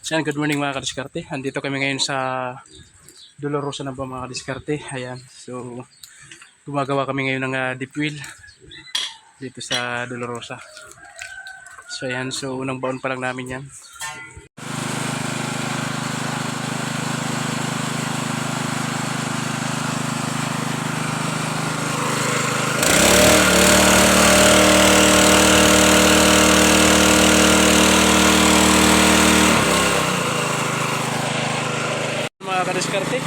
So, good morning mga kadiskarte. Andito kami ngayon sa Dolorosa na ba mga kadiskarte. Ayan. So, gumagawa kami ngayon ng deep wheel dito sa Dolorosa. So, ayan. So, unang baon pa lang namin yan. Mga kadiskarte,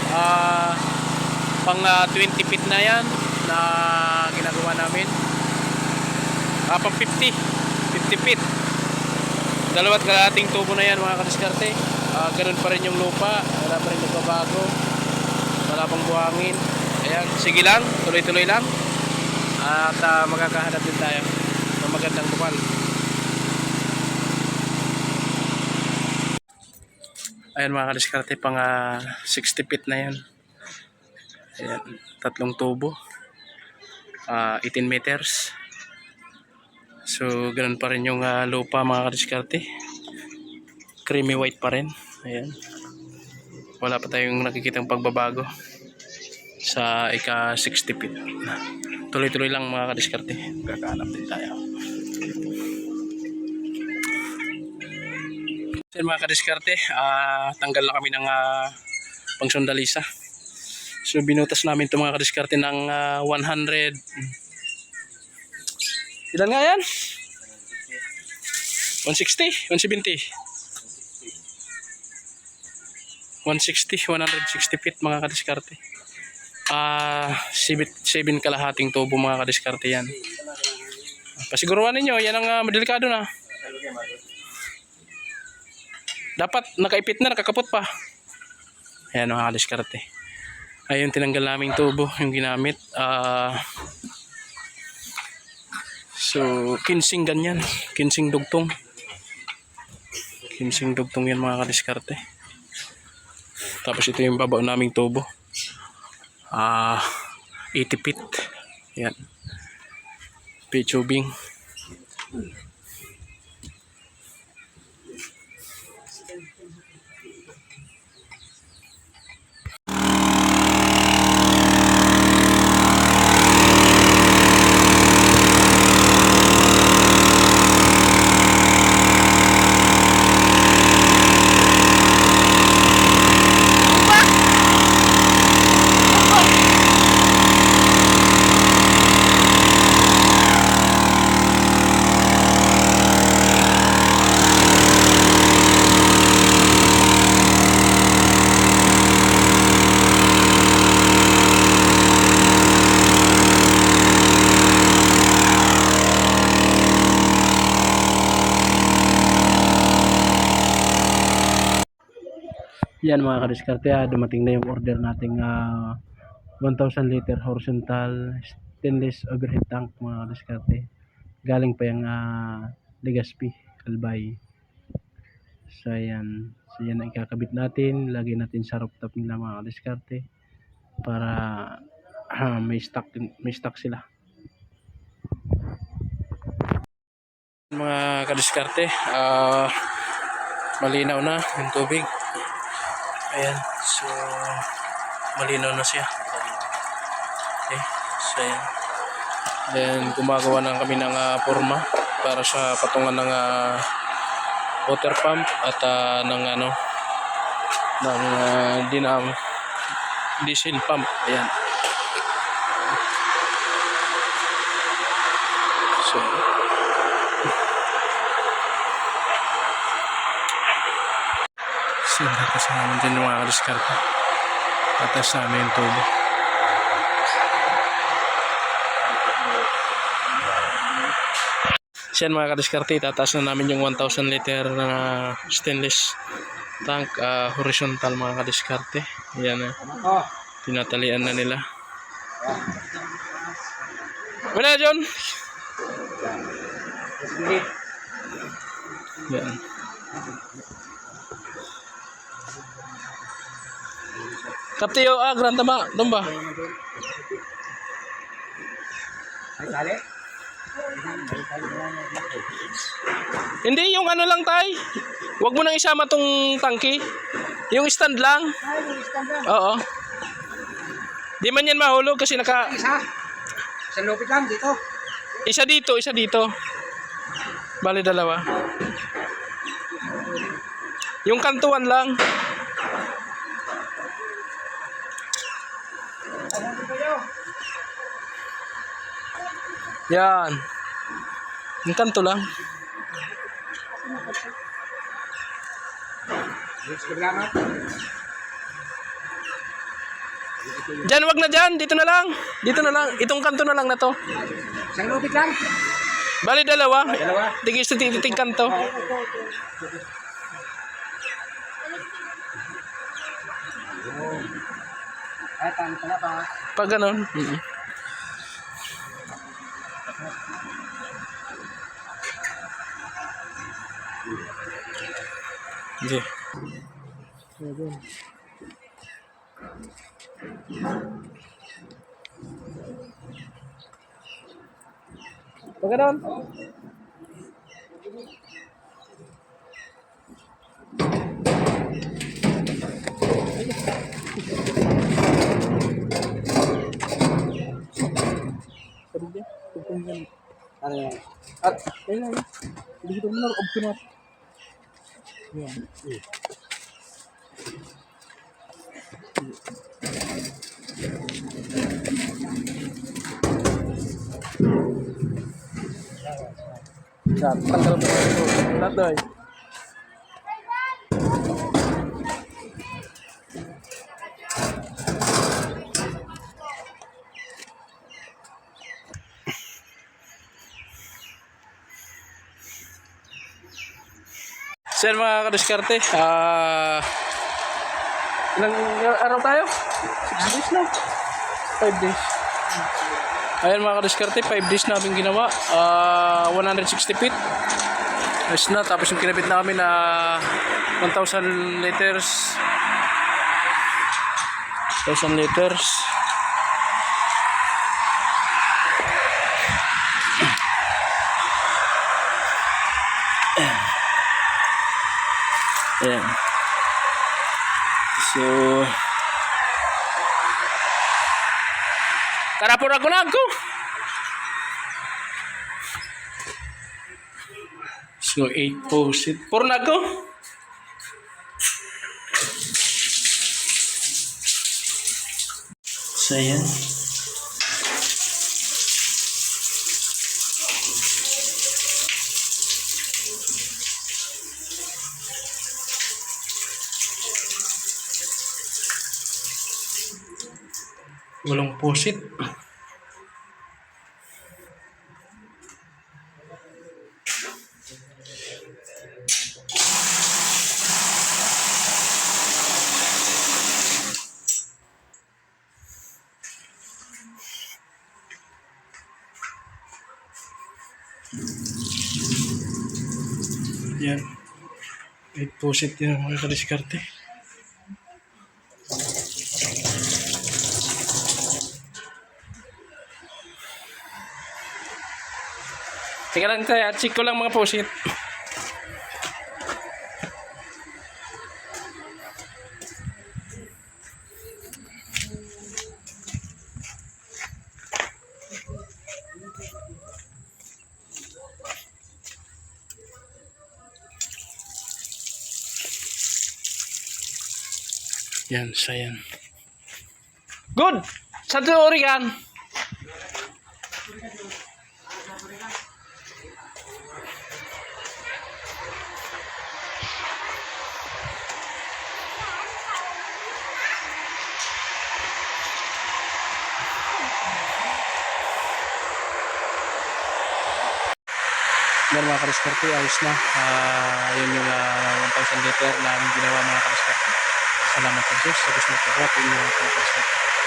pang 20 feet na yan na ginagawa namin. Pang 50 feet. Dalawat kalating tubo na yan mga kadiskarte. Ganun pa rin yung lupa, wala pa rin nagbabago, wala pang buhangin. Ayan, sige lang, tuloy-tuloy lang. At magkakahanap din tayo ng magandang bukal. Ayan mga kadiskarte, pang 60 feet na yan. Ayan, tatlong tubo, 18 meters. So ganun pa rin yung lupa mga kadiskarte, creamy white pa rin. Ayan, wala pa tayong nakikitang pagbabago sa ika 60 feet. Tuloy-tuloy lang mga kadiskarte, kakahanap din tayo. So mga kadiskarte, tanggal na kami ng pangsundalisa. So binutas namin ito mga kadiskarte ng 100. Ilan nga yan? 160? 170? 160 feet mga kadiskarte. 7 kalahating tubo mga kadiskarte yan. Pasiguruan ninyo, yan ang madelikado na. Dapat nakaipit na, nakakapot pa. Ayan mga kadiskarte. Ayun, tinanggal naming tubo yung ginamit. So, kinsing ganyan. Kinsing dugtong. Kinsing dugtong yan mga kadiskarte. Tapos ito yung babaw naming tubo. 80 feet. Yan. P-tubing. Yan mga kadiskarte, dumating na yung order nating 1,000 liter horizontal stainless overhead tank mga kadiskarte. Galing pa yung Legazpi, Albay. So yan. So yan ang ikakabit natin. Lagay natin sa rooftop nila mga kadiskarte para may stock sila. Mga kadiskarte, malinaw na yung tubig. Ayan, so malinaw na siya. Okay, so ayan. Then gumagawa na kami ng forma para sa patungan ng water pump at ng diesel pump. Ayan. So tapos namin din mga kadiskarte. Tatas namin yung tubo. Siyan mga kadiskarte, tataas na namin yung 1,000 liter na stainless tank, horizontal mga kadiskarte. Ayan na. Tinatalian na nila. Wala John? Yan. Kaptiyo, granta ba? Doon ba? Ay, sali? Hindi, yung ano lang tay. Huwag mo nang isama tong tangke. Yung stand lang. Ay, yung stand lang. Oo. Di man yan mahulog kasi naka... Isa. Isang lupit lang dito. Isa dito, isa dito. Bali dalawa. Yung kantuan lang. Ano dito yun? Yan. Yung kanto lang. Salamat. Diyan, wag na dyan. Dito na lang. Dito na lang. Itong kanto na lang na to. Isang lupit lang. Bali dalawa. Dalawa. Tigis sa titing kanto. Ay, paano pala pa? Pag ganon. Okay. Pag ganon. Ano yan? At, ayun na. Dito mo na, obsunat. Yan. Yan, tanggal mo na ito. Lahat doy. Sir, mga kadiskarte, ilang araw tayo? 6 days na? 5 days. Ayan mga kadiskarte, 5 days namin ginawa. 160 feet. Ayos na, tapos yung kinabit namin na 1,000 liters. 1,000 liters. Ayan. So, karapor ako na ako. So, 8 post-it. Puro na ako. So, ayan. Walang post-it. Yan. 8 post-it yan mga kadiskarte. Teka lang tayo, check ko lang mga post-it. Yan, sayan. Good! Sa Oregon. Yan mga kadiskarte, ayos na. Yun yung 1,000 liter na aming ginawa mga kadiskarte. Salamat sa Diyos sa gusto ng pagkawa. Mga kadiskarte.